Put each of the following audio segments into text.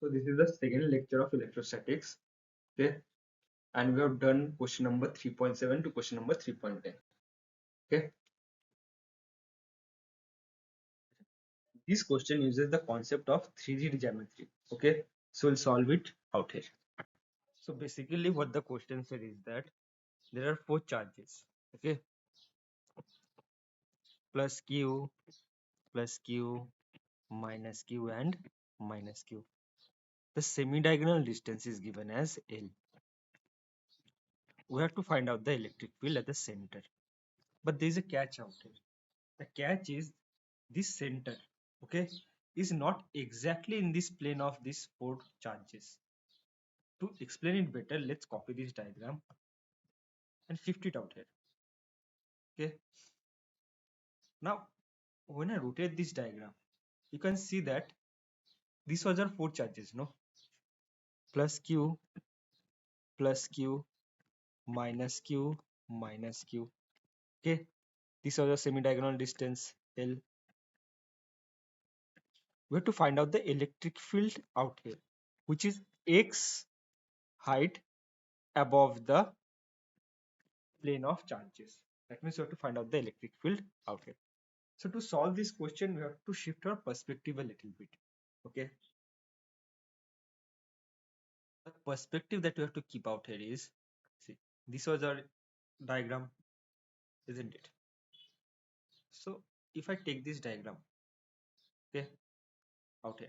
So this is the second lecture of electrostatics. Okay, and we have done question number 3.7 to question number 3.10. Okay, this question uses the concept of 3D geometry. Okay, so we'll solve it out here. So basically, what the question said is that there are four charges. Okay, plus q, plus q, minus q, and minus q. The semi-diagonal distance is given as L. We have to find out the electric field at the center. But there is a catch out here. The catch is this center, okay, is not exactly in this plane of these four charges. To explain it better, let's copy this diagram and shift it out here. Okay. Now, when I rotate this diagram, you can see that these are four charges, no? Plus q, minus q, minus q. Okay. These are the semi-diagonal distance L. We have to find out the electric field out here, which is x height above the plane of charges. That means we have to find out the electric field out here. So to solve this question, we have to shift our perspective a little bit. Okay. The perspective that we have to keep out here is, see, this was our diagram, isn't it? So if I take this diagram, okay, out here.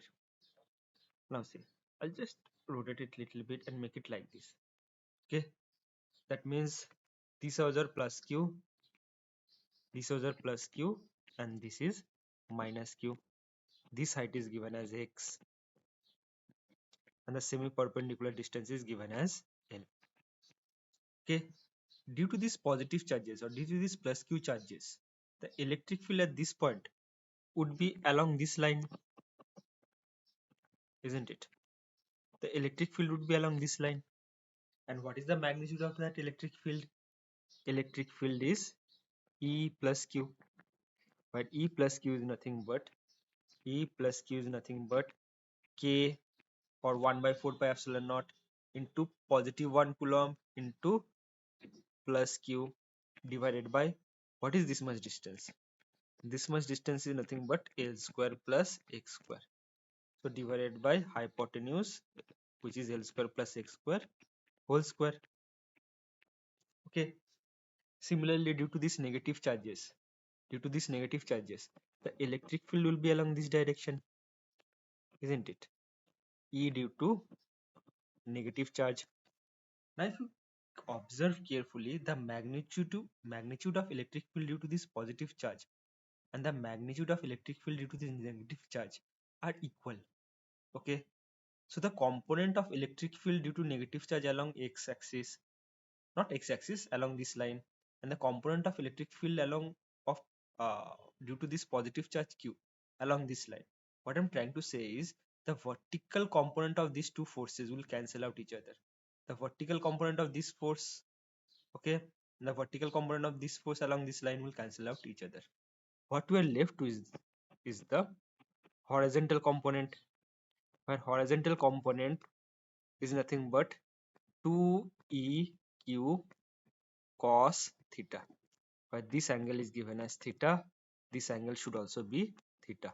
Now see, I'll just rotate it a little bit and make it like this. Okay. That means this was our plus q, this was our plus q, and this is minus q. This height is given as x, and the semi-perpendicular distance is given as L. Okay, due to these positive charges or due to these plus q charges, the electric field at this point would be along this line, isn't it? The electric field would be along this line. And what is the magnitude of that electric field? Electric field is E plus Q. But E plus Q is nothing but K, or 1 by 4 pi epsilon naught, into positive 1 coulomb into plus Q divided by, what is this much distance? This much distance is nothing but L square plus x square. So divided by hypotenuse, which is L square plus x square whole square. Okay. Similarly, due to these negative charges, the electric field will be along this direction, isn't it? E due to negative charge. Now, if you observe carefully, the magnitude of electric field due to this positive charge and the magnitude of electric field due to this negative charge are equal. Okay. So the component of electric field due to negative charge along x-axis, not x-axis, along this line, and the component of electric field along of due to this positive charge q along this line. What I'm trying to say is the vertical component of these two forces will cancel out each other. The vertical component of this force, okay, and the vertical component of this force along this line will cancel out each other. What we are left with is the horizontal component, where horizontal component is nothing but 2eq cos theta. But this angle is given as theta, this angle should also be theta,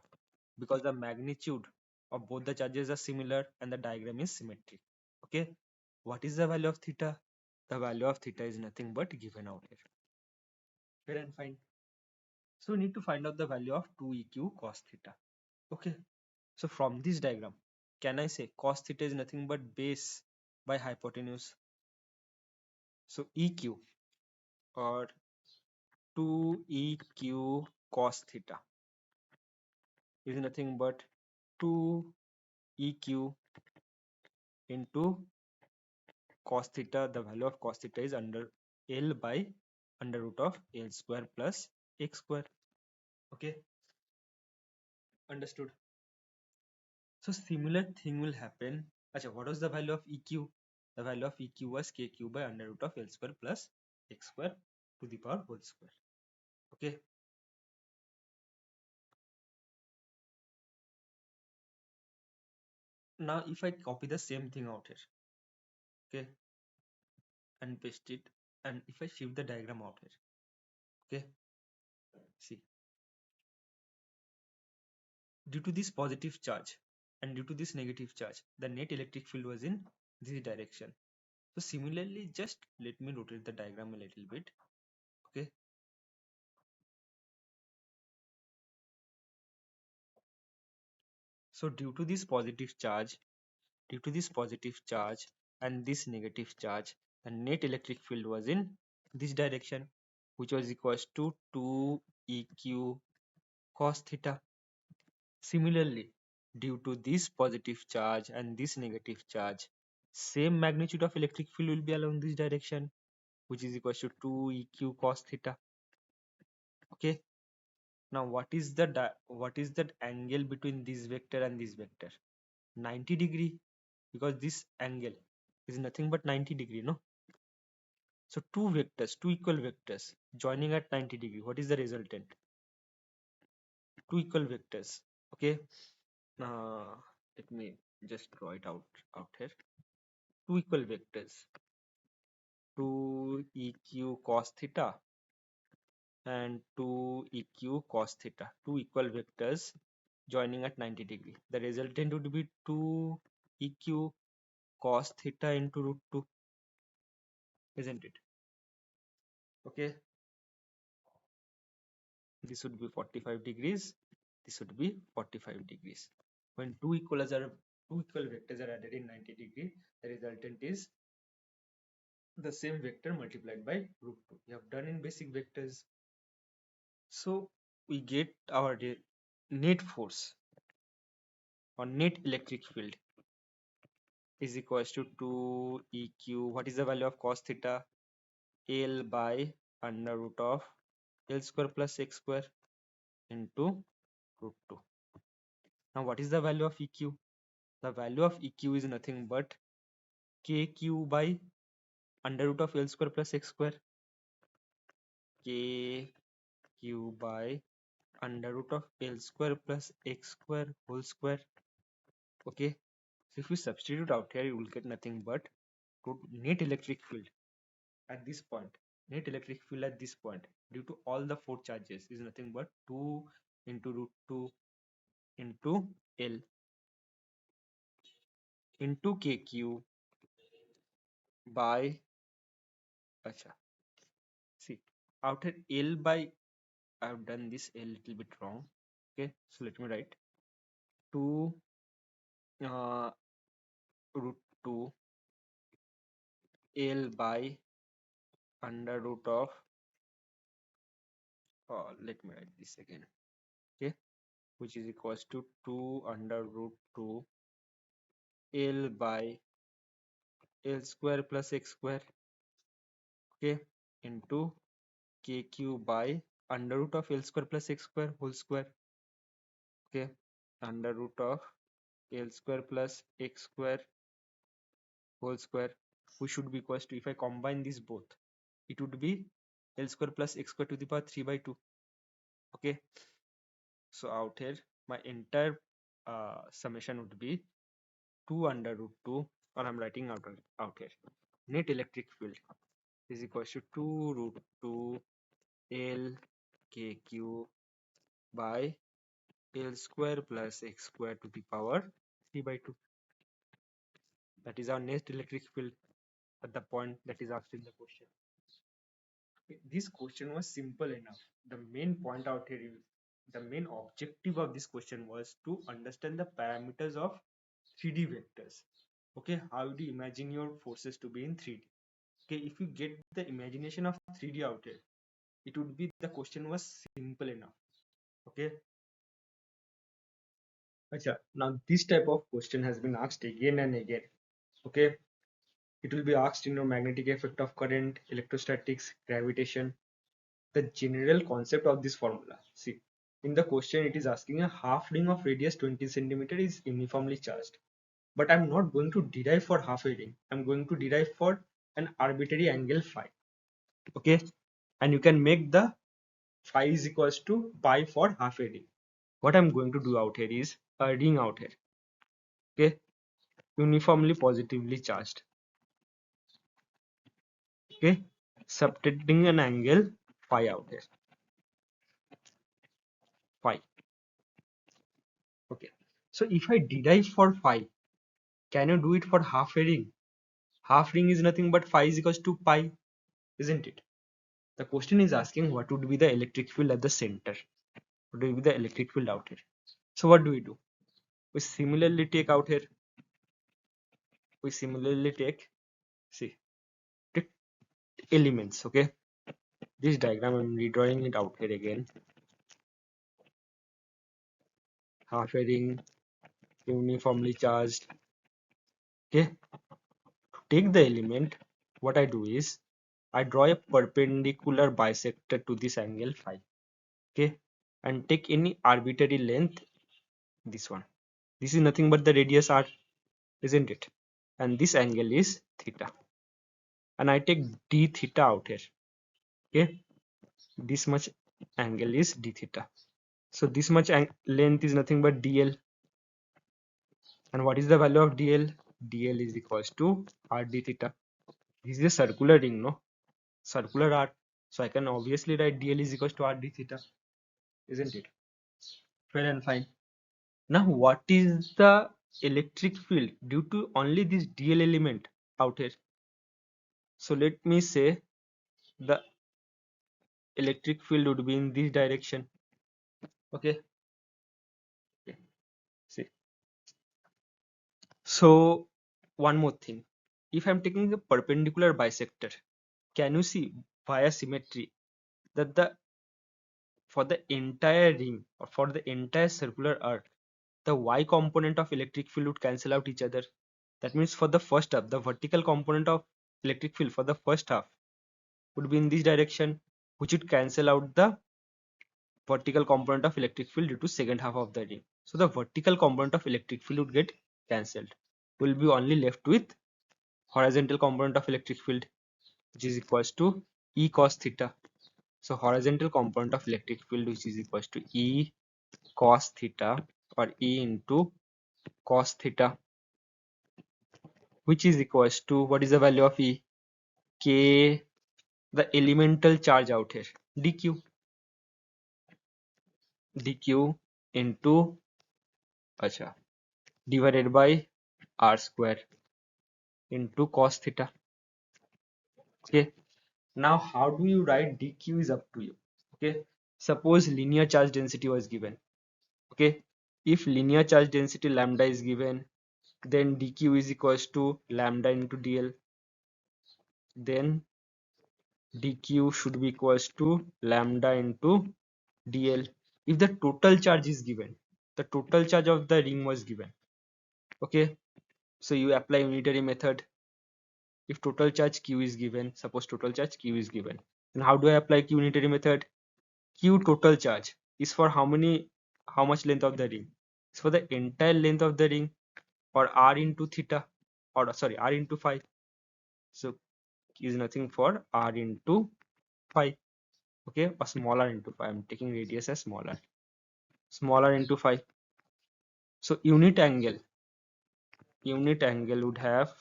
because the magnitude of both the charges are similar and the diagram is symmetric. Okay, what is the value of theta? The value of theta is nothing but given out here. Fair and fine. So we need to find out the value of 2eq cos theta. Okay, so from this diagram, can I say cos theta is nothing but base by hypotenuse? So eq, or 2eq cos theta, is nothing but 2eq into cos theta. The value of cos theta is under L by under root of L square plus x square. Okay, understood. So similar thing will happen. Achha, what was the value of EQ? The value of EQ was KQ by under root of L square plus x square to the power whole square. Okay. Now if I copy the same thing out here, okay, and paste it, and if I shift the diagram out here, okay, see, due to this positive charge and due to this negative charge, the net electric field was in this direction. So similarly, just let me rotate the diagram a little bit, okay. So due to this positive charge and this negative charge, the net electric field was in this direction, which was equals to 2 eq cos theta. Similarly, due to this positive charge and this negative charge, same magnitude of electric field will be along this direction, which is equals to 2 eq cos theta. Okay. Now what is that angle between this vector and this vector? 90 degree, because this angle is nothing but 90 degree, no? So two equal vectors joining at 90 degree. What is the resultant? Two equal vectors. Okay. Let me just draw it out here. Two equal vectors. 2 eq cos theta and 2 eq cos theta. Two equal vectors joining at 90 degree. The resultant would be 2 eq cos theta into root 2, isn't it? Okay. This would be 45 degrees. This would be 45 degrees. When two equal vectors are added in 90 degree, the resultant is the same vector multiplied by root 2. We have done in basic vectors. So we get our net force or net electric field is equals to 2 eq. What is the value of cos theta? L by under root of L square plus x square into root 2. Now what is the value of eq? The value of eq is nothing but kq by under root of L square plus x square. Kq by under root of L square plus x square whole square. Okay. So if we substitute out here, you will get nothing but net electric field at this point. Net electric field at this point due to all the four charges is nothing but 2 into root 2 into L into kq by acha. See, out here L by, I have done this a little bit wrong. Okay, so let me write 2 uh, root 2 L by under root of let me write this again, okay, which is equals to 2 under root 2 L by L square plus x square, okay, into kq by under root of L square plus x square whole square, okay, under root of L square plus x square whole square, which should be equals to, if I combine these both, it would be L square plus x square to the power 3 by 2. Okay, so out here my entire summation would be 2 under root 2, or I'm writing out here, net electric field is equals to 2 root 2 L kq by L square plus x square to the power 3 by 2. That is our net electric field at the point that is asked in the question. This question was simple enough. The main point out here is, the main objective of this question was to understand the parameters of 3D vectors. Okay, how do you imagine your forces to be in 3D? Okay, if you get the imagination of 3D out here, it would be, the question was simple enough. Okay. Acha, now this type of question has been asked again and again. Okay, it will be asked in your magnetic effect of current, electrostatics, gravitation. The general concept of this formula, see, in the question it is asking a half ring of radius 20 centimeter is uniformly charged, but I'm not going to derive for half a ring. I'm going to derive for an arbitrary angle phi. Okay, and you can make the phi is equals to pi for half a ring. What I'm going to do out here is a ring out here. Okay, uniformly positively charged. Okay, subtending an angle phi out here, phi. Okay, so if I derive for phi, can you do it for half a ring? Half ring is nothing but phi is equals to pi, isn't it? The question is asking what would be the electric field at the center, what will be the electric field out here. So what do? We similarly take out here, we similarly take, see, take elements. Okay, this diagram I'm redrawing it out here again. Half a ring, uniformly charged. Okay, to take the element, what I do is I draw a perpendicular bisector to this angle phi. Okay, and take any arbitrary length, this one. This is nothing but the radius r, isn't it? And this angle is theta, and I take d theta out here. Okay, this much angle is d theta, so this much length is nothing but dl. And what is the value of dl? Dl is equals to r d theta. This is a circular ring, no? Circular arc, so I can obviously write dl is equals to r d theta, isn't it? Fair and fine. Now what is the electric field due to only this dl element out here? So let me say the electric field would be in this direction. Okay, okay. See, so one more thing, if I'm taking a perpendicular bisector, can you see via symmetry that the for the entire ring or for the entire circular arc, the y component of electric field would cancel out each other. That means for the first half, the vertical component of electric field for the first half would be in this direction, which would cancel out the vertical component of electric field due to second half of the ring. So the vertical component of electric field would get cancelled. We'll be only left with horizontal component of electric field, which is equals to E cos theta. So horizontal component of electric field, which is equals to E cos theta, or E into cos theta, which is equals to, what is the value of E? K, the elemental charge out here, dq, dq into, acha, divided by r square into cos theta. Okay, now how do you write dq is up to you. Okay, suppose linear charge density was given. Okay, if linear charge density lambda is given, then dq is equals to lambda into dl, then dq should be equals to lambda into dl. If the total charge is given, the total charge of the ring was given. Okay, so you apply unitary method. If total charge q is given, suppose total charge q is given, then how do I apply q unitary method? Q total charge is for how much length of the ring? It's for the entire length of the ring, or r into theta, or sorry, r into phi. So Q is nothing for r into phi. Okay, or smaller into phi. I'm taking radius as smaller into phi. So unit angle would have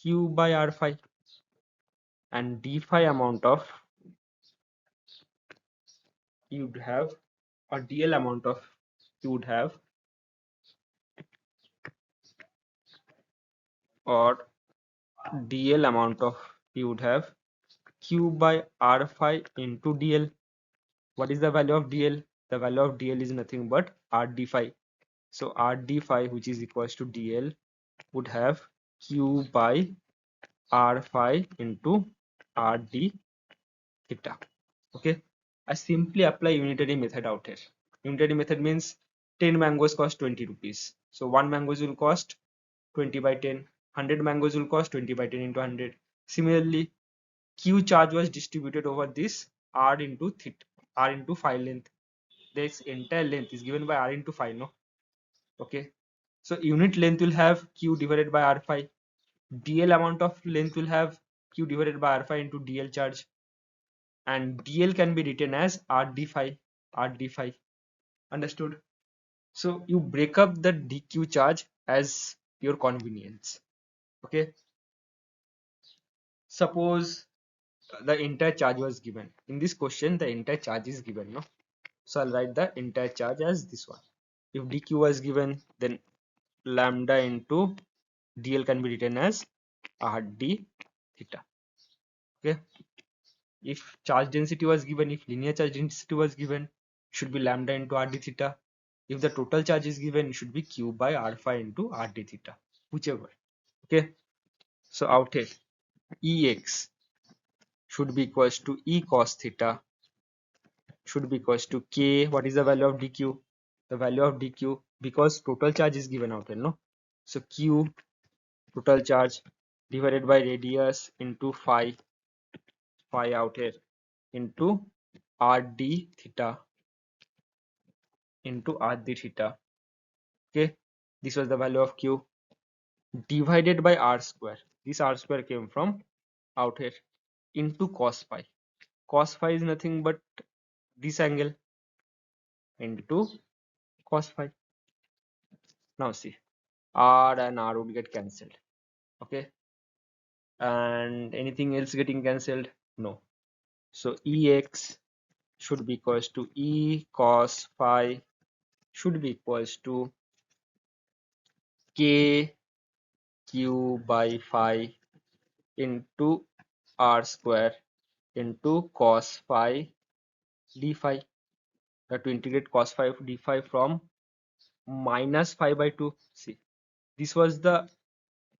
q by r phi, and d phi amount of you would have, or dl amount of you would have, or dl amount of you would have q by r phi into dl. What is the value of dl? The value of dl is nothing but r d phi. So r d phi, which is equals to dl, would have q by r phi into r d theta. Okay, I simply apply unitary method out here. Unitary method means 10 mangoes cost 20 rupees. So 1 mangoes will cost 20 by 10. 100 mangoes will cost 20 by 10 into 100. Similarly, q charge was distributed over this r into theta, r into phi length. This entire length is given by r into phi, no? Okay, so unit length will have q divided by r phi. Dl amount of length will have q divided by r phi into dl charge, and dl can be written as r d phi, r d phi. Understood? So you break up the dq charge as your convenience. Okay, suppose the entire charge was given. In this question, the entire charge is given, no? So I'll write the entire charge as this one. If dq was given, then lambda into dl can be written as rd theta. Okay, if charge density was given, if linear charge density was given, it should be lambda into rd theta. If the total charge is given, it should be q by r phi into rd theta, whichever. Okay, so out here ex should be equals to e cos theta should be equals to k. What is the value of dq? The value of dq, because total charge is given out here, no? So q, total charge, divided by radius into phi out here, into rd theta into rd theta. Okay, this was the value of q, divided by r square. This r square came from out here, into cos phi. Cos phi is nothing but this angle, into cos phi. Now see, r and r would get cancelled. Okay, and anything else getting cancelled? No. So ex should be equals to e cos phi should be equals to k q by phi into r square into cos phi d phi. We have to integrate cos phi d phi from minus phi by 2. See, this was the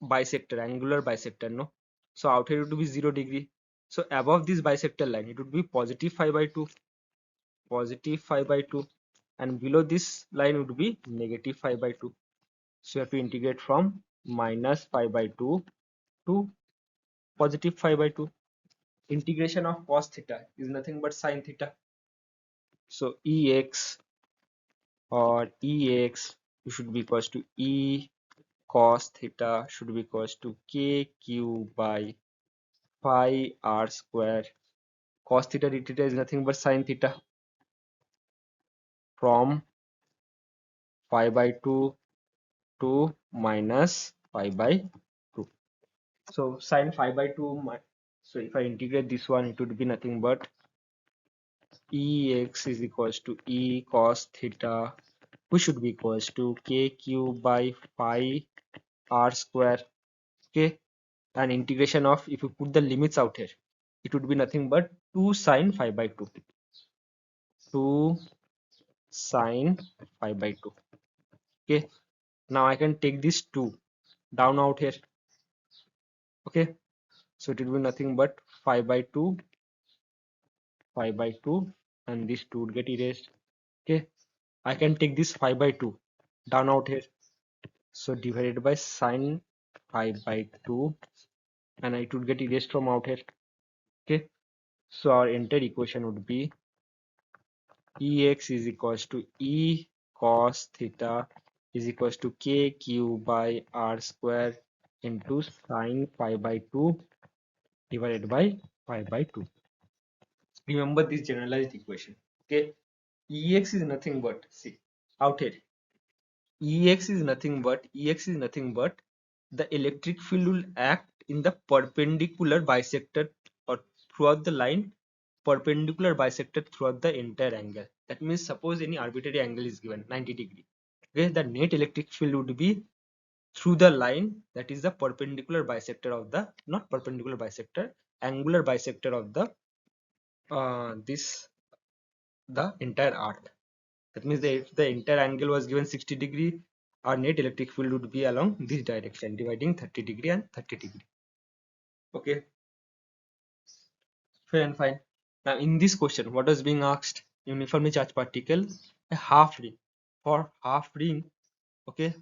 bisector, angular bisector, no? So out here it would be 0 degree. So above this bisector line, it would be positive phi by 2, positive phi by 2, and below this line would be negative phi by 2. So you have to integrate from minus phi by 2 to positive phi by 2. Integration of cos theta is nothing but sine theta. So ex or ex should be equals to e cos theta should be equals to kq by phi r square. Cos theta d theta is nothing but sine theta, from phi by 2 to minus phi by 2. So sine phi by 2, so if I integrate this one, it would be nothing but ex is equals to e cos theta, which should be equals to kq by phi r square. Okay, and integration of, if you put the limits out here, it would be nothing but 2 sine phi by 2, 2 sine phi by 2. Okay, now I can take this 2 down out here. Okay, so it will be nothing but phi by 2, phi by 2, and this 2 would get erased. Okay, I can take this phi by 2 down out here, so divided by sine phi by 2, and it would get erased from out here. Okay, so our entire equation would be ex is equals to e cos theta is equals to kq by r square into sine phi by 2 divided by phi by 2. Remember this generalized equation. Okay, ex is nothing but, see out here, ex is nothing but the electric field will act in the perpendicular bisector, or throughout the line perpendicular bisector throughout the entire angle. That means suppose any arbitrary angle is given 90 degree. Okay, the net electric field would be through the line that is the perpendicular bisector of the, not perpendicular bisector, angular bisector of the this the entire arc. That means that if the entire angle was given 60 degree, our net electric field would be along this direction, dividing 30 degree and 30 degree. Okay, fair and fine. Now in this question, what was being asked? Uniformly charged particle, a half ring. For half ring, okay,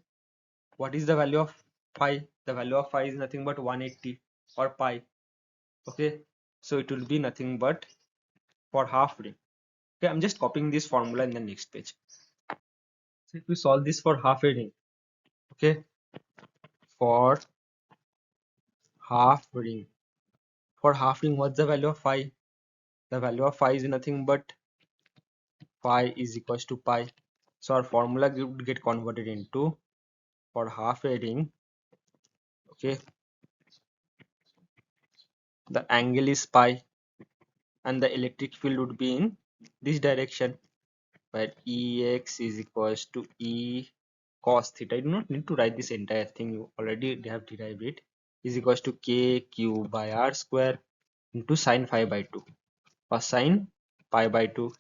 what is the value of phi? The value of phi is nothing but 180, or pi. Okay, so it will be nothing but, for half ring. Okay, I'm just copying this formula in the next page. So if we solve this for half a ring, okay, for half ring, what's the value of phi? The value of phi is nothing but phi is equals to pi. So our formula would get converted into, for half a ring, Okay, the angle is pi and the electric field would be in this direction, where Ex is equals to E cos theta. I do not need to write this entire thing, you already have derived it, is equals to kq by r square into sine phi by 2, or sine pi by 2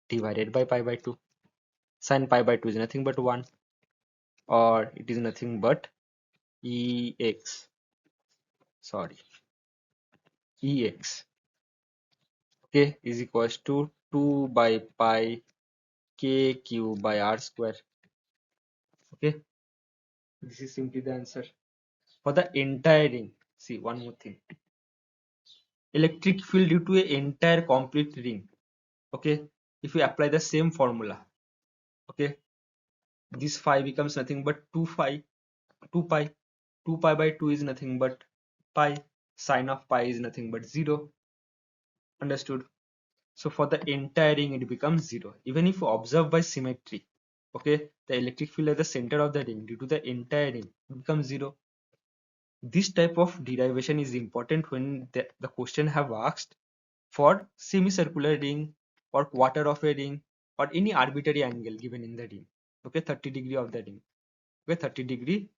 divided by pi by 2. Sine pi by 2 is nothing but 1, or it is nothing but Ex, sorry, Ex, okay, is equals to 2 by pi kq by r square. Okay, this is simply the answer for the entire ring. See, one more thing, electric field due to an entire complete ring. Okay, if we apply the same formula, okay, this phi becomes nothing but 2 phi, 2 pi, 2 pi by 2 is nothing but pi, sine of pi is nothing but 0. Understood? So for the entire ring it becomes 0, even if observed by symmetry. Okay, the electric field at the center of the ring due to the entire ring becomes 0. This type of derivation is important when the question have asked for semicircular ring or quarter of a ring or any arbitrary angle given in the ring. Okay, 30 degree of the ring. Okay, 30 degree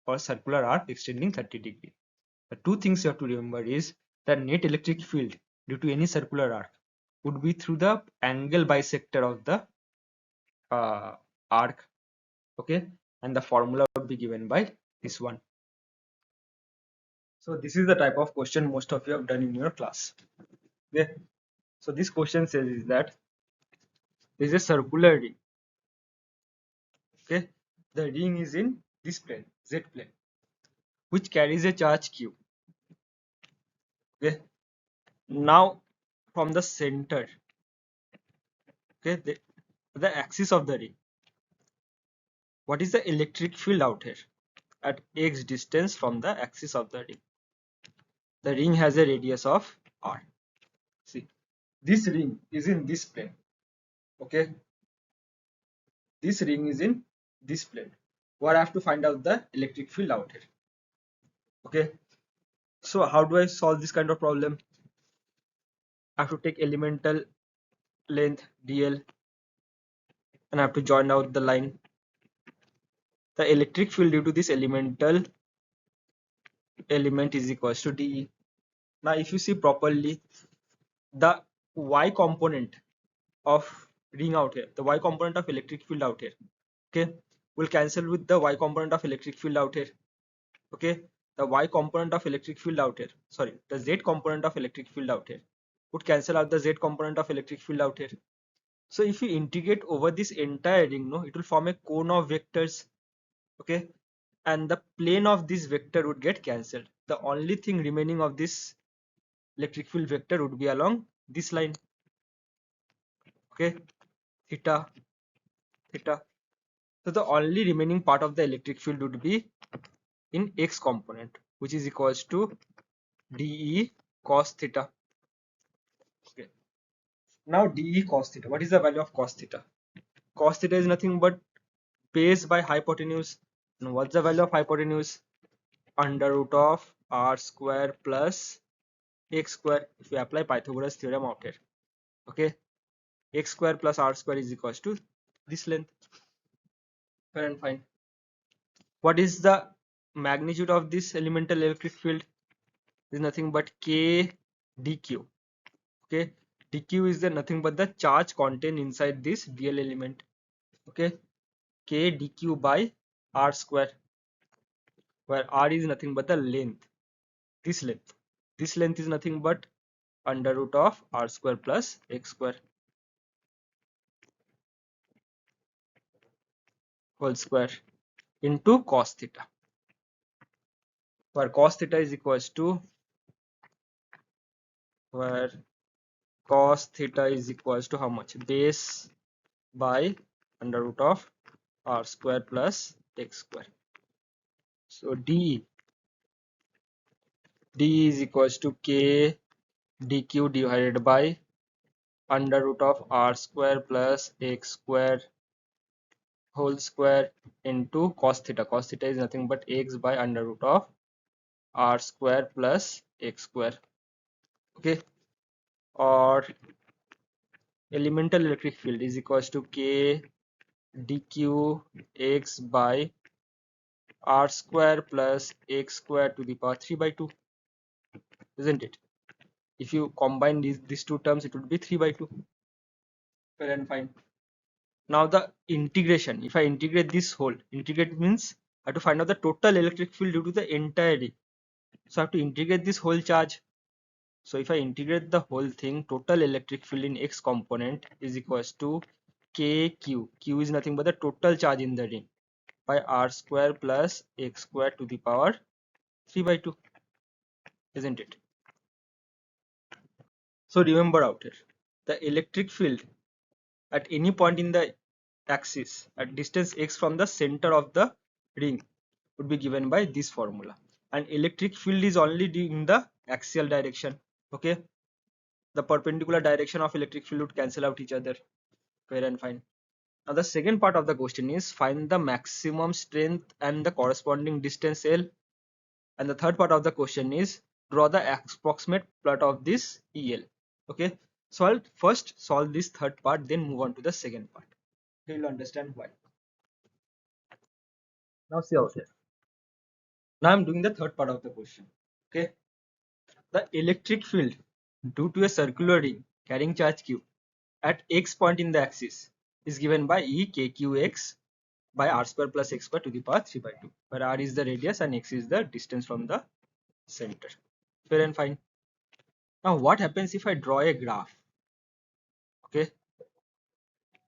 or circular arc extending 30 degree. The two things you have to remember is the net electric field due to any circular arc would be through the angle bisector of the arc. Okay, and the formula would be given by this one. So this is the type of question most of you have done in your class. Okay, so this question says is that there is a circular ring. Okay, the ring is in this plane, z plane, which carries a charge q. Okay, now from the center, okay, the axis of the ring, what is the electric field out here at x distance from the axis of the ring? The ring has a radius of r. See, this ring is in this plane. Okay, this ring is in this plane. What I have to find out the electric field out here. Okay, so how do I solve this kind of problem? I have to take elemental length dl and I have to join out the line. The electric field due to this elemental element is equals to dE. Now if you see properly, the y component of ring out here, the y component of electric field out here, okay, will cancel with the y component of electric field out here. Okay, the y component of electric field out here, sorry, the z component of electric field out here would cancel out the z component of electric field out here. So if you integrate over this entire ring, no, it will form a cone of vectors. Okay, and the plane of this vector would get cancelled. The only thing remaining of this electric field vector would be along this line. Okay, theta, theta. So the only remaining part of the electric field would be in x component, which is equals to dE cos theta. Okay, now dE cos theta, what is the value of cos theta? Cos theta is nothing but base by hypotenuse. And what's the value of hypotenuse? Under root of r square plus x square, if we apply Pythagoras theorem out here. Okay, x square plus r square is equals to this length. Fair and fine. What is the magnitude of this elemental electric field? Is nothing but k dq. Okay, dq is the nothing but the charge contained inside this dl element. Okay, k dq by r square, where r is nothing but the length, this length. This length is nothing but under root of r square plus x square whole square into cos theta, where cos theta is equals to, where cos theta is equals to how much? Base by under root of r square plus x square. So d is equals to k dq divided by under root of r square plus x square whole square into cos theta. Cos theta is nothing but x by under root of r square plus x square. Okay, or elemental electric field is equals to k dq x by r square plus x square to the power 3 by 2, isn't it? If you combine these two terms, it would be 3 by 2. Fair and fine. Now the integration, if I integrate this whole, integrate means I have to find out the total electric field due to the entire ring. So I have to integrate this whole charge. So if I integrate the whole thing, total electric field in x component is equals to kq. Q is nothing but the total charge in the ring by r square plus x square to the power 3 by 2, isn't it? So remember out here, the electric field at any point in the axis at distance x from the center of the ring would be given by this formula, and electric field is only in the axial direction. Okay, the perpendicular direction of electric field would cancel out each other. Fair and fine. Now the second part of the question is find the maximum strength and the corresponding distance L, and the third part of the question is draw the approximate plot of this EL. Okay, so I'll first solve this third part, then move on to the second part. You'll understand why. Now see out here. Now I'm doing the third part of the question. Okay, the electric field due to a circular ring carrying charge q at x point in the axis is given by E kqx by r square plus x square to the power 3 by 2, where r is the radius and x is the distance from the center. Fair and fine. Now what happens if I draw a graph? Okay,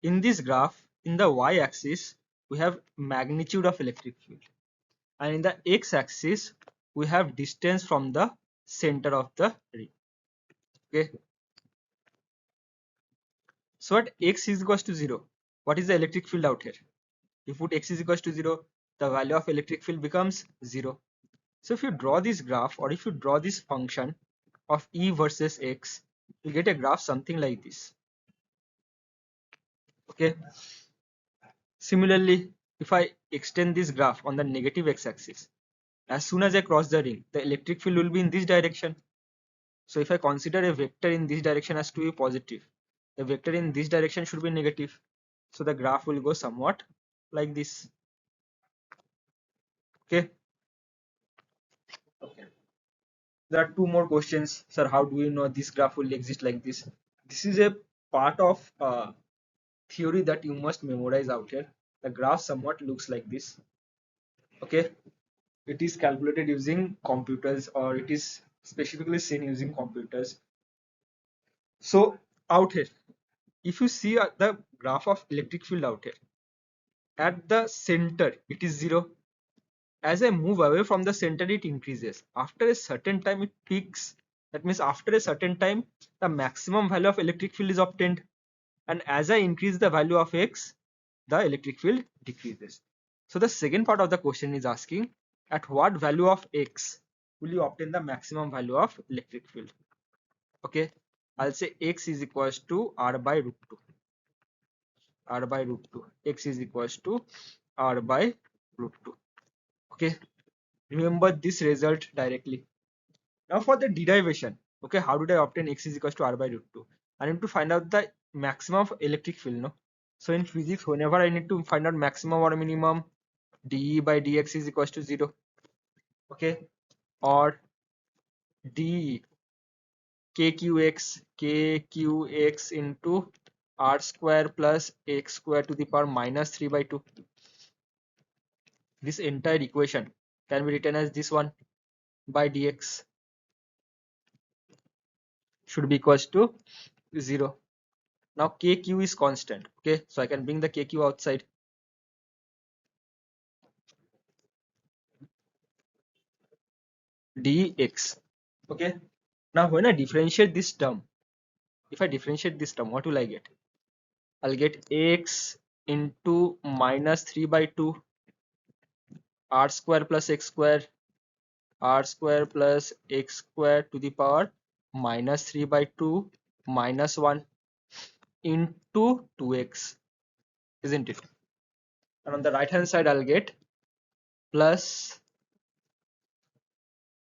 in this graph, in the y-axis, we have magnitude of electric field, and in the x-axis, we have distance from the center of the ring. Okay, so at x is equals to 0, what is the electric field out here? If you put x is equals to 0, the value of electric field becomes 0. So if you draw this graph, or if you draw this function of E versus x, you get a graph something like this. Okay, similarly, if I extend this graph on the negative x-axis, as soon as I cross the ring, the electric field will be in this direction. So if I consider a vector in this direction as to be positive, the vector in this direction should be negative. So the graph will go somewhat like this. Okay. There are two more questions. Sir, how do we know this graph will exist like this? This is a part of theory that you must memorize out here. The graph somewhat looks like this. Okay. It is calculated using computers, or it is specifically seen using computers. So out here, if you see the graph of electric field out here, at the center it is 0. As I move away from the center, it increases. After a certain time, it peaks. That means after a certain time, the maximum value of electric field is obtained. And as I increase the value of x, the electric field decreases. So the second part of the question is asking, at what value of x will you obtain the maximum value of electric field? Okay, I'll say x is equals to r by root 2. R by root 2. X is equals to r by root 2. Okay, remember this result directly. Now for the derivation, okay, how did I obtain x is equals to r by root 2? I need to find out the maximum of electric field, no? So in physics, whenever I need to find out maximum or minimum, dE by dx is equals to 0. Okay, or dE kqx into r square plus x square to the power minus 3 by 2. This entire equation can be written as this one by dx should be equals to 0. Now kq is constant. Okay, so I can bring the kq outside. Dx. Okay, now when I differentiate this term, if I differentiate this term, what will I get? I'll get x into minus 3 by 2 r square plus x square, r square plus x square to the power minus 3 by 2 minus 1 into 2x, isn't it? And on the right hand side, I'll get plus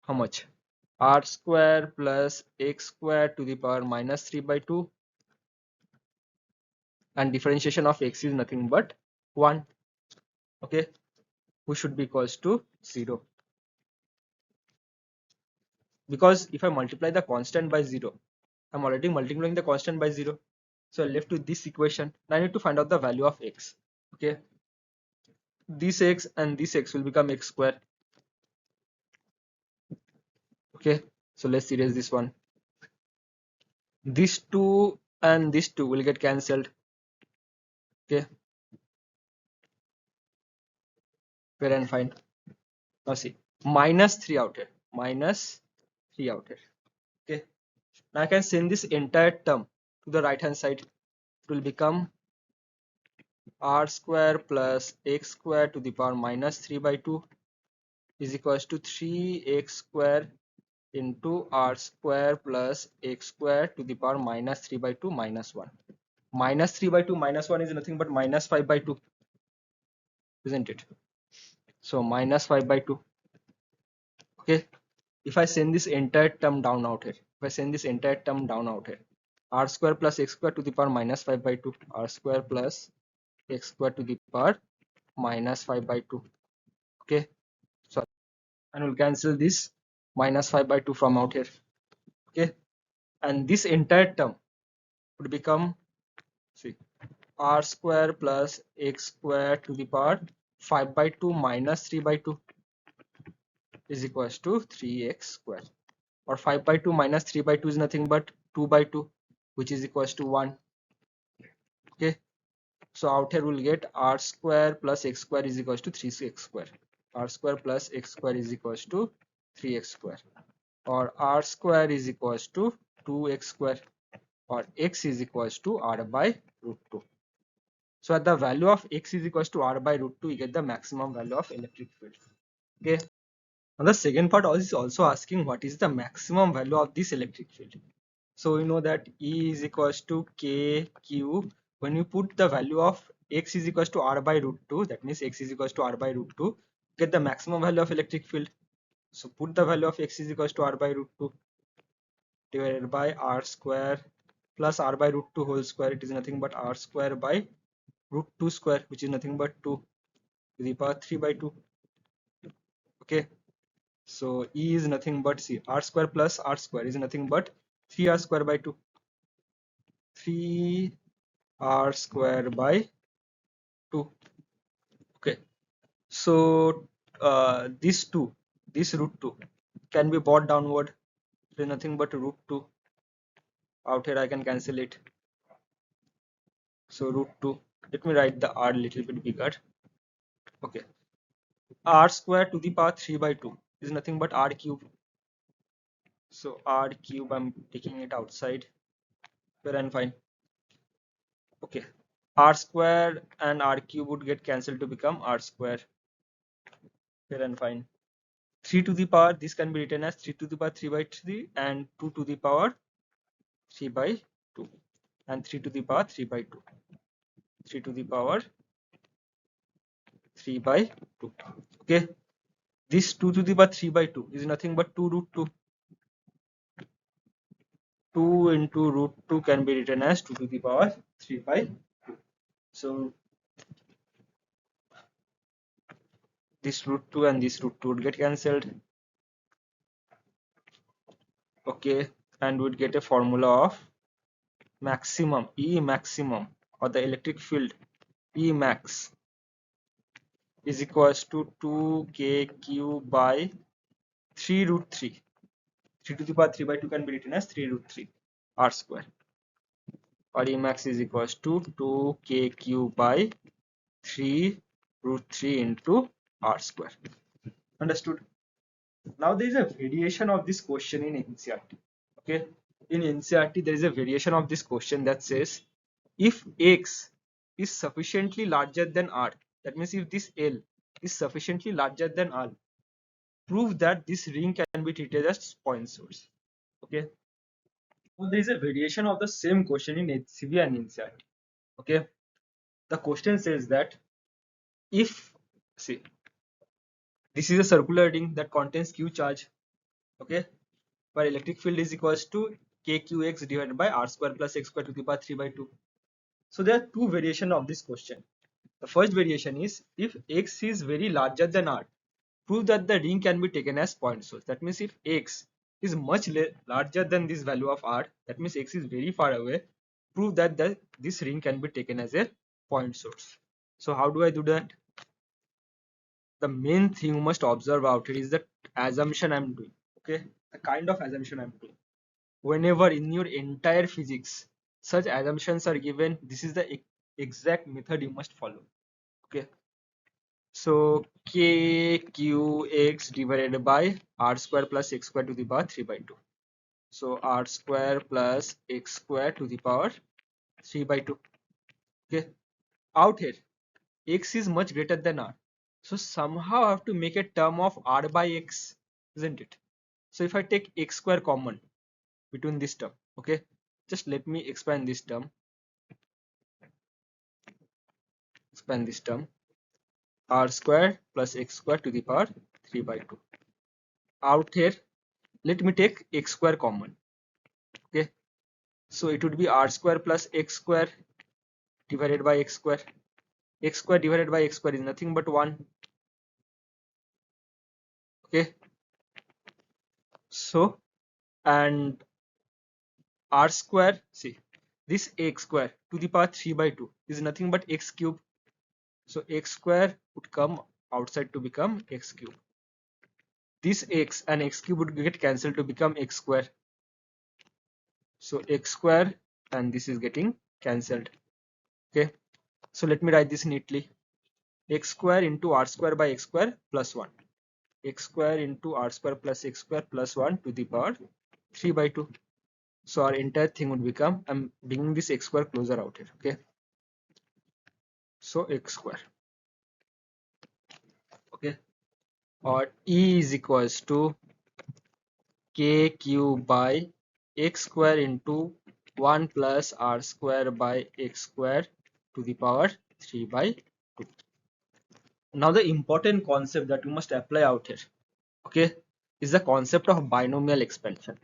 how much? R square plus x square to the power minus 3 by 2, and differentiation of x is nothing but 1. Okay, which should be equals to 0, because if I multiply the constant by 0, I'm already multiplying the constant by 0. So I left with this equation. Now I need to find out the value of x. Okay, this x and this x will become x square. Okay, so let's erase this one. This 2 and this 2 will get cancelled. Okay, fair and fine. Now see, minus 3 out here, minus 3 out here. Okay, now I can send this entire term to the right hand side. It will become r square plus x square to the power minus 3 by 2 is equals to 3x square into r square plus x square to the power minus 3 by 2 minus 1. Minus 3 by 2 minus 1 is nothing but minus 5 by 2, isn't it? So minus 5 by 2. Okay, if I send this entire term down out here, if I send this entire term down out here, r square plus x square to the power minus 5 by 2, r square plus x square to the power minus 5 by 2. Okay, so and we'll cancel this minus 5 by 2 from out here. Okay, and this entire term would become, see, r square plus x square to the power 5 by 2 minus 3 by 2 is equals to 3x square, or 5 by 2 minus 3 by 2 is nothing but 2 by 2, which is equals to 1. Okay, so out here we'll get r square plus x square is equals to 3x square. R square plus x square is equals to 3x square, or r square is equals to 2x square, or x is equals to r by root 2. So at the value of x is equals to r by root 2, you get the maximum value of electric field. Okay. And the second part is also asking what is the maximum value of this electric field. So we know that E is equals to KQ. When you put the value of x is equals to r by root 2, that means x is equals to r by root 2, get the maximum value of electric field. So put the value of x is equals to r by root 2 divided by r square plus r by root 2 whole square. It is nothing but r square by root 2 square, which is nothing but 2 to the power 3 by 2. Okay, so E is nothing but, see, r square plus r square is nothing but 3r square by 2, 3r square by 2. Okay, so this 2, this root 2 can be brought downward. There is nothing but root 2. Out here I can cancel it. So root 2, let me write the r a little bit bigger. Okay, r square to the power 3 by 2 is nothing but r cube. So r cube, I'm taking it outside. Fair and fine. Okay, r square and r cube would get cancelled to become r square. Fair and fine. 3 to the power, this can be written as 3 to the power 3 by 3, and 2 to the power 3 by 2, and 3 to the power 3 by 2, 3 to the power 3 by 2. Okay, this 2 to the power 3 by 2 is nothing but 2 root 2. 2 into root 2 can be written as 2 to the power 3 by 2. So this root 2 and this root 2 would get cancelled. Okay, and would get a formula of maximum, E maximum, or the electric field E max is equals to 2kq by 3 root 3. 3 to the power 3 by 2 can be written as 3 root 3 r square, or E max is equals to 2kq by 3 root 3 into r square. Understood? Now there is a variation of this question in NCERT. Okay, in NCERT there is a variation of this question that says if x is sufficiently larger than r, that means if this L is sufficiently larger than r, prove that this ring can be treated as point source. Okay, so there is a variation of the same question in HCV and NCERT. Okay, the question says that if, see, this is a circular ring that contains q charge. Okay, where electric field is equals to kqx divided by r square plus x square to the power 3 by 2. So there are two variations of this question. The first variation is if x is very larger than r, prove that the ring can be taken as point source. That means if x is much larger than this value of r, that means x is very far away, prove that this ring can be taken as a point source. So how do I do that? The main thing you must observe out here is the assumption I'm doing. Okay, the kind of assumption I'm doing. Whenever in your entire physics such assumptions are given, this is the exact method you must follow. Okay, so kqx divided by r square plus x square to the power 3 by 2. So r square plus x square to the power 3 by 2. Okay, out here x is much greater than r, so somehow I have to make a term of r by x, isn't it? So if I take x square common between this term, okay, just let me expand this term, r square plus x square to the power 3 by 2. Out here let me take x square common. Okay, so it would be r square plus x square divided by x square. X square divided by x square is nothing but 1. Okay, so and r square, see, this x square to the power 3 by 2 is nothing but x cube. So x square would come outside to become x cube. This x and x cube would get cancelled to become x square. So x square and this is getting cancelled. Okay, so let me write this neatly. X square into r square by x square plus 1. X square into r square plus x square plus 1 to the power 3 by 2. So our entire thing would become, I'm bringing this x square closer out here. Okay, so x square. Okay, or E is equals to k cube by x square into 1 plus r square by x square to the power 3 by 2. Now the important concept that you must apply out here, okay, is the concept of binomial expansion.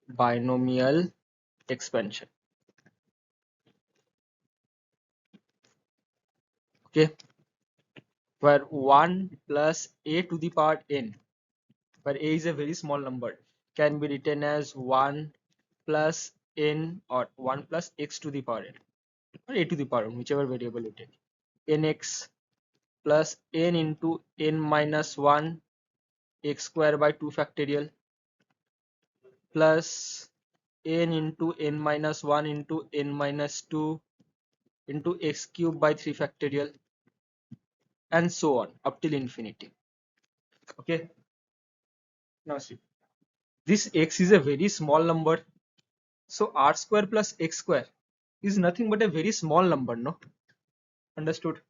Binomial expansion. Okay, where 1 plus a to the power n, where a is a very small number, can be written as 1 plus n or 1 plus x to the power n or a to the power n, whichever variable you take, nx plus n into n minus 1 x square by 2 factorial plus n into n minus 1 into n minus 2 into x cube by 3 factorial and so on up till infinity. Okay, now see, this x is a very small number, so r square plus x square is nothing but a very small number, no? Understood?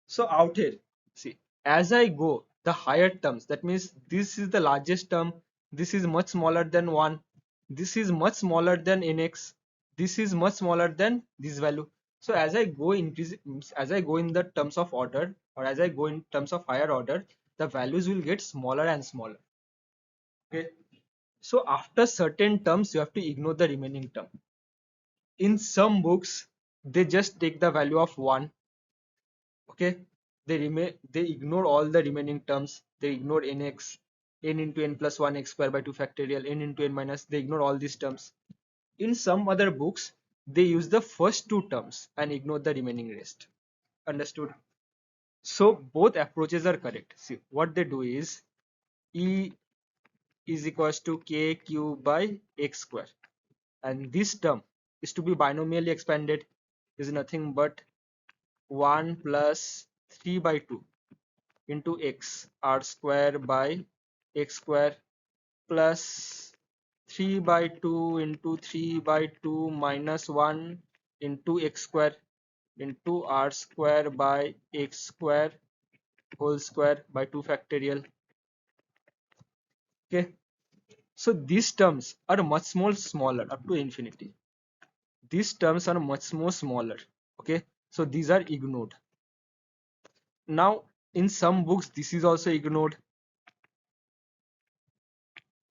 So out here, see, as I go the higher terms, that means this is the largest term, this is much smaller than 1, this is much smaller than nx, this is much smaller than this value. So as I go increase, as I go in the terms of order, or as I go in terms of higher order, the values will get smaller and smaller. Okay, so after certain terms you have to ignore the remaining term. In some books they just take the value of 1. Okay, they ignore all the remaining terms, they ignore nx, n into n plus 1 x square by 2 factorial, n into n minus, they ignore all these terms. In some other books they use the first two terms and ignore the remaining rest. Understood? So both approaches are correct. See, what they do is E is equals to k cube by x square, and this term is to be binomially expanded, is nothing but 1 plus 3 by 2 into x r square by x square plus 3 by 2 into 3 by 2 minus 1 into x square into r square by x square whole square by 2 factorial. Okay, so these terms are much more smaller up to infinity. These terms are much more smaller. Okay, so these are ignored. Now in some books this is also ignored.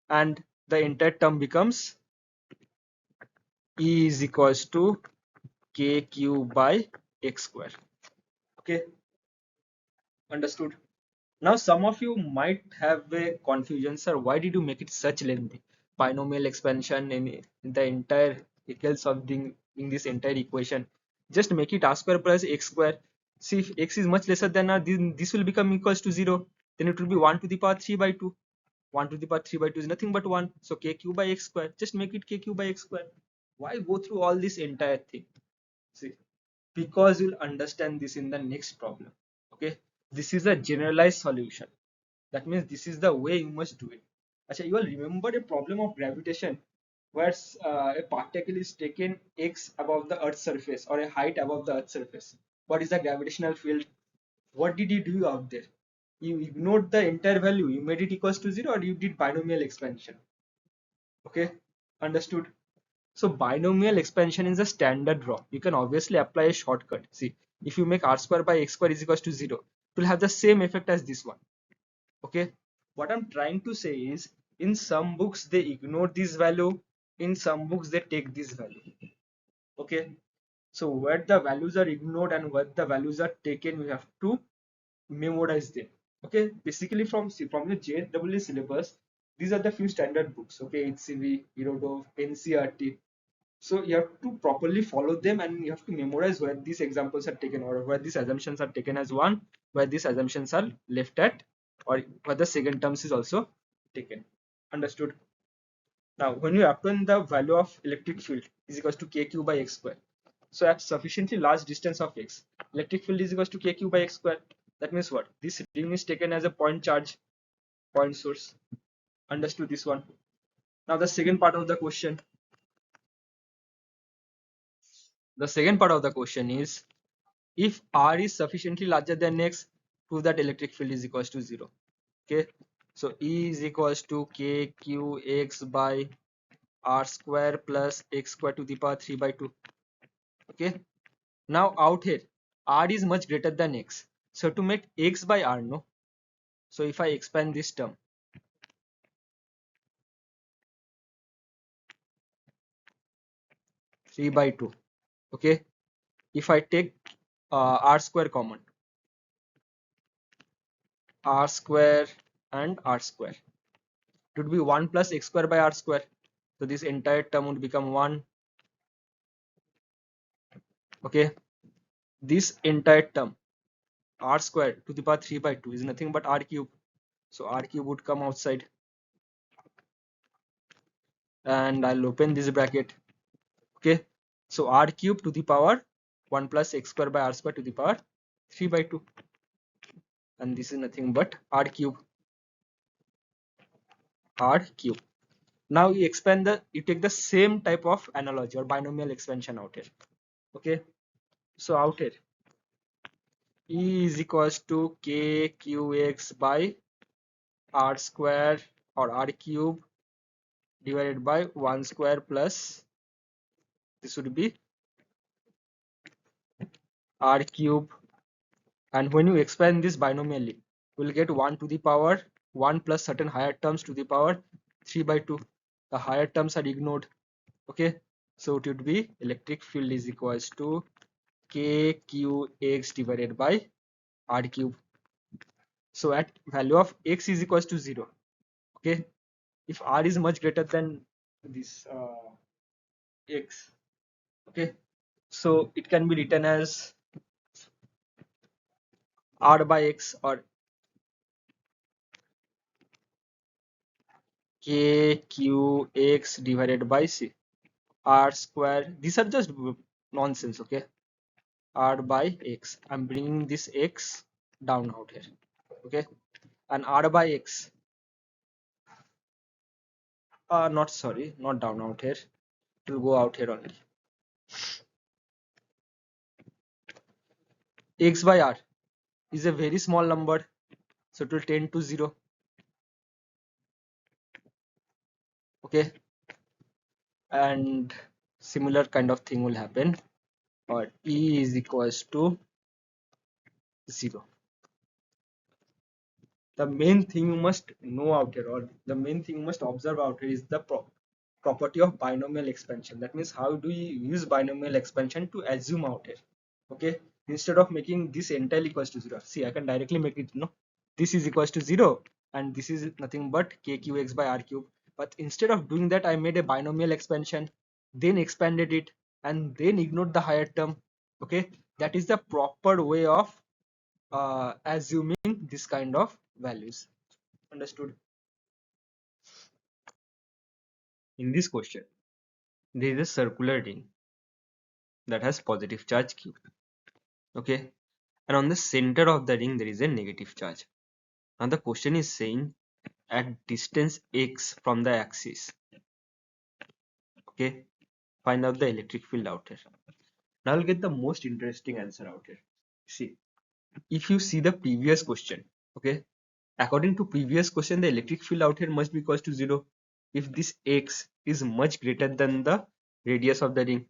and the entire term becomes E is equals to kq by x square. Okay, understood. Now some of you might have a confusion, sir, why did you make it such lengthy? Binomial expansion in the entire equals of in this entire equation. Just make it r square plus x square. See, if x is much lesser than r, this will become equals to 0. Then it will be 1 to the power 3 by 2. 1 to the power 3 by 2 is nothing but 1. So kq by x square. Just make it kq by x square. Why go through all this entire thing? See, because you'll understand this in the next problem. Okay, this is a generalized solution. That means this is the way you must do it. Achha, you will remember a problem of gravitation where a particle is taken x above the earth's surface or a height above the earth's surface. What is the gravitational field? What did you do out there? You ignored the entire value, you made it equals to 0, or you did binomial expansion. Okay, understood. So binomial expansion is a standard draw. You can obviously apply a shortcut. See, if you make r square by x square is equals to 0, it will have the same effect as this one. Okay, what I'm trying to say is, in some books they ignore this value, in some books they take this value. Okay, so where the values are ignored and where the values are taken, we have to memorize them. Okay, basically from the JEE syllabus, these are the few standard books. Okay, HCV, Irodov, NCRT. So you have to properly follow them and you have to memorize where these examples are taken or where these assumptions are taken as one, where these assumptions are left at, or where the second terms is also taken. Understood? Now, when you append the value of electric field is equals to kq by x square. So at sufficiently large distance of x, electric field is equals to kq by x square. That means what? This ring is taken as a point charge, point source. Understood this one? Now the second part of the question. The second part of the question is, if r is sufficiently larger than x, prove that electric field is equals to 0. Okay, so E is equals to kqx by r square plus x square to the power 3 by 2. Okay, now out here r is much greater than x, so to make x by r, no, so if I expand this term, 3 by 2. Okay, if I take r square common, r square and r square, it would be 1 plus x square by r square. So this entire term would become 1. Okay, this entire term r square to the power 3 by 2 is nothing but r cube. So r cube would come outside and I'll open this bracket. Okay, so r cube to the power 1 plus x square by r square to the power 3 by 2, and this is nothing but r cube. R cube. Now you take the same type of analogy or binomial expansion out here. Okay, so out here E is equals to kqx by r square or r cube divided by 1 square plus, this would be r cube, and when you expand this binomially, you will get 1 to the power 1 plus certain higher terms to the power 3 by 2. The higher terms are ignored. Okay, so it would be electric field is equals to kqx divided by r cube. So at value of x is equals to 0. Okay, if r is much greater than this x, okay, so it can be written as r by x or kqx divided by c, r square. These are just nonsense. Okay, r by x, I'm bringing this x down out here. Okay, and r by x, not sorry, not down out here, it will go out here only. X by r is a very small number, so it will tend to 0. Okay, and similar kind of thing will happen, or E is equals to 0. the main thing you must know out here, or the main thing you must observe out here, is the property of binomial expansion. That means how do you use binomial expansion to assume out here. Okay, instead of making this entirely equals to 0, see, I can directly make it, no, this is equals to 0 and this is nothing but kqx by r cube. But instead of doing that, I made a binomial expansion, then expanded it, and then ignored the higher term. Okay, that is the proper way of assuming this kind of values. Understood? In this question, there is a circular ring that has positive charge q. Okay, and on the center of the ring there is a negative charge. Now the question is saying at distance x from the axis, okay, find out the electric field out here. Now I'll get the most interesting answer out here. See, if you see the previous question, okay, according to previous question, the electric field out here must be equals to 0 if this x is much greater than the radius of the ring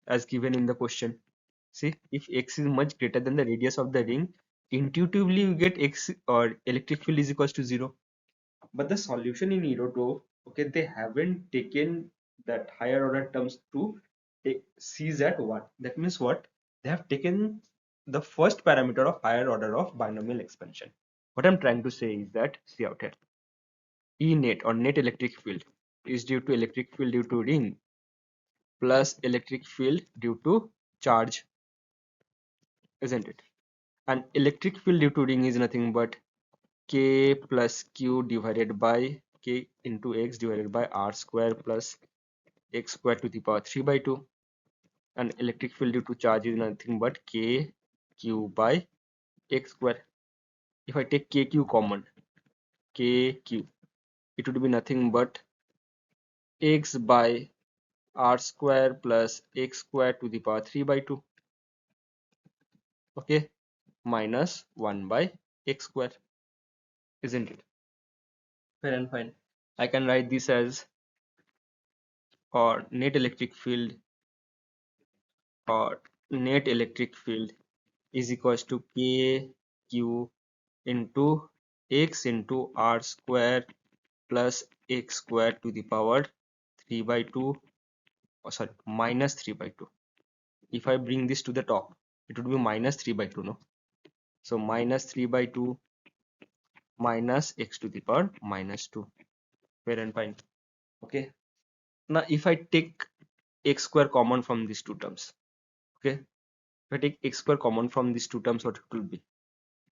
as given in the question. See, if x is much greater than the radius of the ring, intuitively you get x or electric field is equals to 0. But the solution in erodov, okay, they haven't taken that higher order terms to seize at 1. That means what? They have taken the first parameter of higher order of binomial expansion. What I'm trying to say is that, see out here, E net or net electric field is due to electric field due to ring plus electric field due to charge, isn't it? And electric field due to ring is nothing but k plus q divided by k into x divided by r square plus x square to the power 3 by 2, and electric field due to charge is nothing but k q by x square. If I take kq common, kq, it would be nothing but x by r square plus x square to the power 3 by 2, okay, minus 1 by x square, isn't it? Fair and fine. I can write this as, or net electric field, or net electric field is equals to k q into x into r square plus x square to the power 3 by 2, oh sorry, minus 3 by 2. If I bring this to the top, it would be minus 3 by 2, no? So minus 3 by 2 minus x to the power minus 2. Fair and fine. Okay. Now if I take x square common from these two terms, okay, if I take x square common from these two terms, what it will be?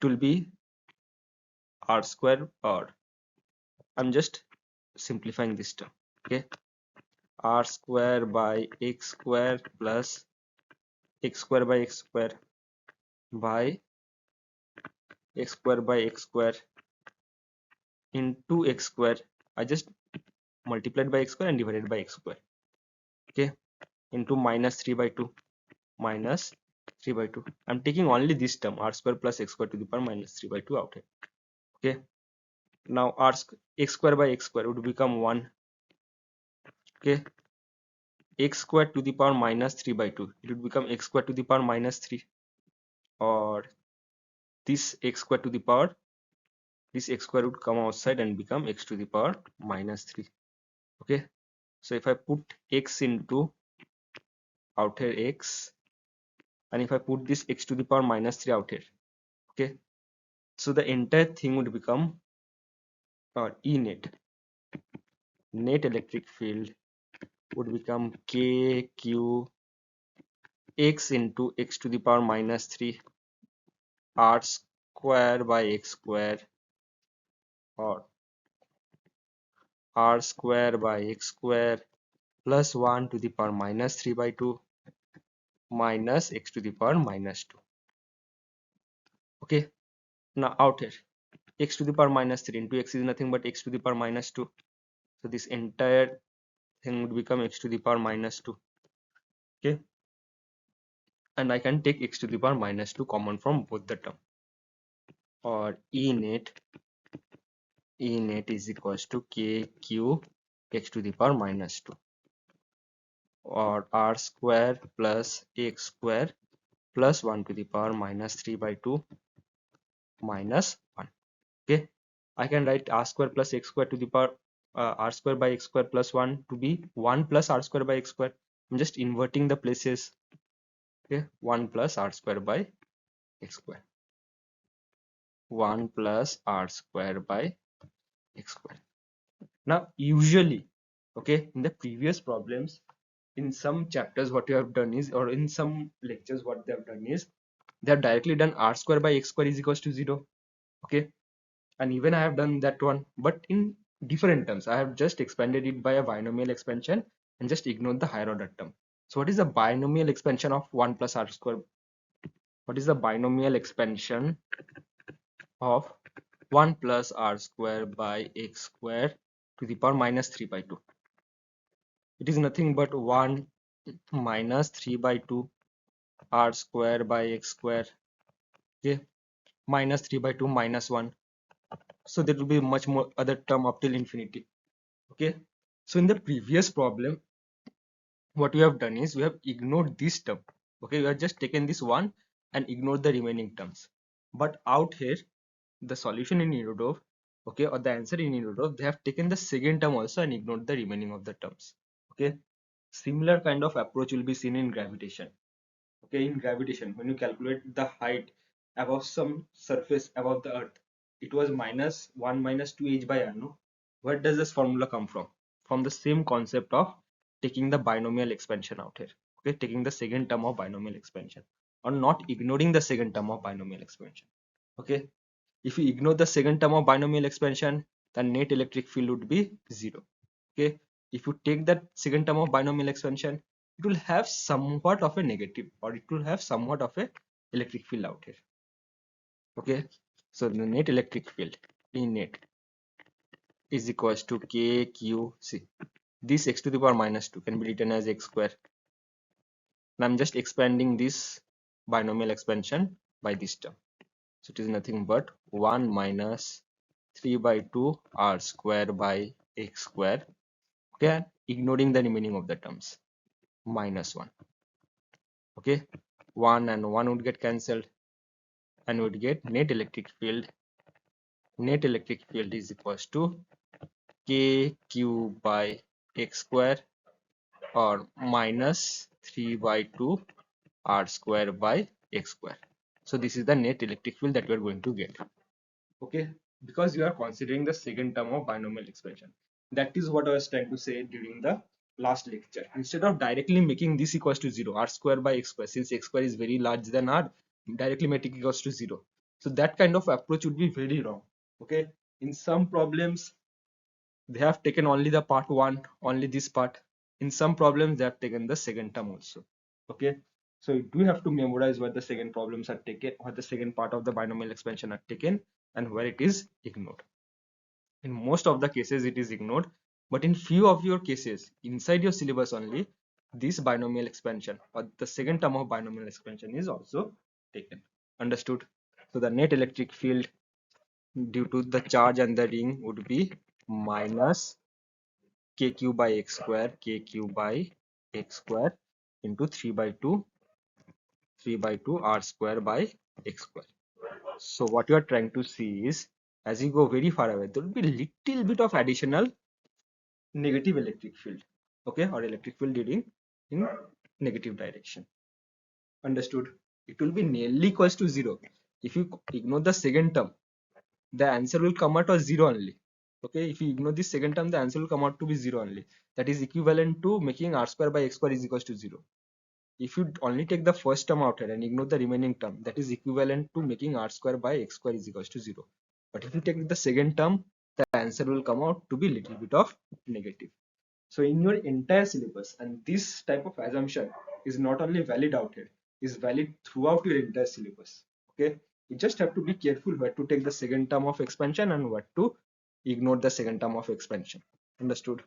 It will be r square, or I'm just simplifying this term, okay, r square by x square plus x square by x square by x square by x square into x square. I just multiplied by x square and divided by x square, okay, into minus 3 by 2, minus 3 by 2. I'm taking only this term, r square plus x square to the power minus 3 by 2 out here, okay. Now x square by x square would become 1, okay, x square to the power minus 3 by 2, it would become x square to the power minus 3, or this x square to the power, this x square would come outside and become x to the power minus 3, okay. So if I put x into out here x, and if I put this x to the power minus 3 out here, okay, so the entire thing would become E net, net electric field would become k q x into x to the power minus 3 r square by x square, or r square by x square plus 1 to the power minus 3 by 2 minus x to the power minus 2, okay. Now out here, x to the power minus 3 into x is nothing but x to the power minus 2, so this entire thing would become x to the power minus 2, okay. And I can take x to the power minus 2 common from both the term, or E net is equals to k q x to the power minus 2, or r square plus x square plus 1 to the power minus 3 by 2 minus 1, okay. I can write r square plus x square to the power r square by x square plus 1 to be 1 plus r square by x square. I'm just inverting the places. Okay, 1 plus r square by x square. 1 plus r square by x square. Now, usually, okay, in the previous problems, in some chapters, what you have done is, or in some lectures, what they have done is, they have directly done r square by x square is equals to 0. Okay, and even I have done that one, but in different terms. I have just expanded it by a binomial expansion and just ignored the higher order term. So, what is the binomial expansion of 1 plus r square? What is the binomial expansion of 1 plus r square by x square to the power minus 3 by 2? It is nothing but 1 minus 3 by 2 r square by x square. Okay, minus 3 by 2 minus 1. So there will be much more other term up till infinity. Okay, so in the previous problem, what we have done is we have ignored this term. Okay, we have just taken this one and ignored the remaining terms. But out here, the solution in irodov, okay, or the answer in irodov, they have taken the second term also and ignored the remaining of the terms. Okay, similar kind of approach will be seen in gravitation. Okay, in gravitation, when you calculate the height above some surface above the earth, it was minus 1 minus 2 h by r. No, where does this formula come from? From the same concept of taking the binomial expansion out here. Okay, taking the second term of binomial expansion, or not ignoring the second term of binomial expansion. Okay, if you ignore the second term of binomial expansion, the net electric field would be 0. Okay, if you take that second term of binomial expansion, it will have somewhat of a negative, or it will have somewhat of a electric field out here. Okay, so the net electric field, E net, is equals to KQC. This x to the power minus 2 can be written as x square. And I'm just expanding this binomial expansion by this term. So it is nothing but 1 minus 3 by 2 r square by x square. Okay, ignoring the remaining of the terms, minus 1. Okay, 1 and 1 would get cancelled and would get net electric field. Net electric field is equals to kq by x square, or minus 3 by 2 r square by x square. So this is the net electric field that we are going to get. Okay, because you are considering the second term of binomial expansion. That is what I was trying to say during the last lecture. Instead of directly making this equals to 0, r square by x square, since x square is very large than r, directly make it equals to 0. So that kind of approach would be very wrong. Okay, in some problems they have taken only the part 1, only this part. In some problems they have taken the second term also. Okay, so you do have to memorize where the second problems are taken, or the second part of the binomial expansion are taken, and where it is ignored. In most of the cases it is ignored, but in few of your cases inside your syllabus only, this binomial expansion or the second term of binomial expansion is also taken. Understood? So the net electric field due to the charge and the ring would be minus kq by x square, kq by x square into 3 by 2 r square by x square. So what you are trying to see is, as you go very far away, there will be little bit of additional negative electric field. Okay, or electric field leading in negative direction. Understood? It will be nearly equals to 0. If you ignore the second term, the answer will come out as 0 only. Okay, if you ignore this second term, the answer will come out to be 0 only. That is equivalent to making r square by x square is equals to 0. If you only take the first term out here and ignore the remaining term, that is equivalent to making r square by x square is equals to 0. But if you take the second term, the answer will come out to be little bit of negative. So in your entire syllabus, and this type of assumption is not only valid out here, is valid throughout your entire syllabus. Okay, you just have to be careful where to take the second term of expansion and what to ignore the second term of expansion. Understood?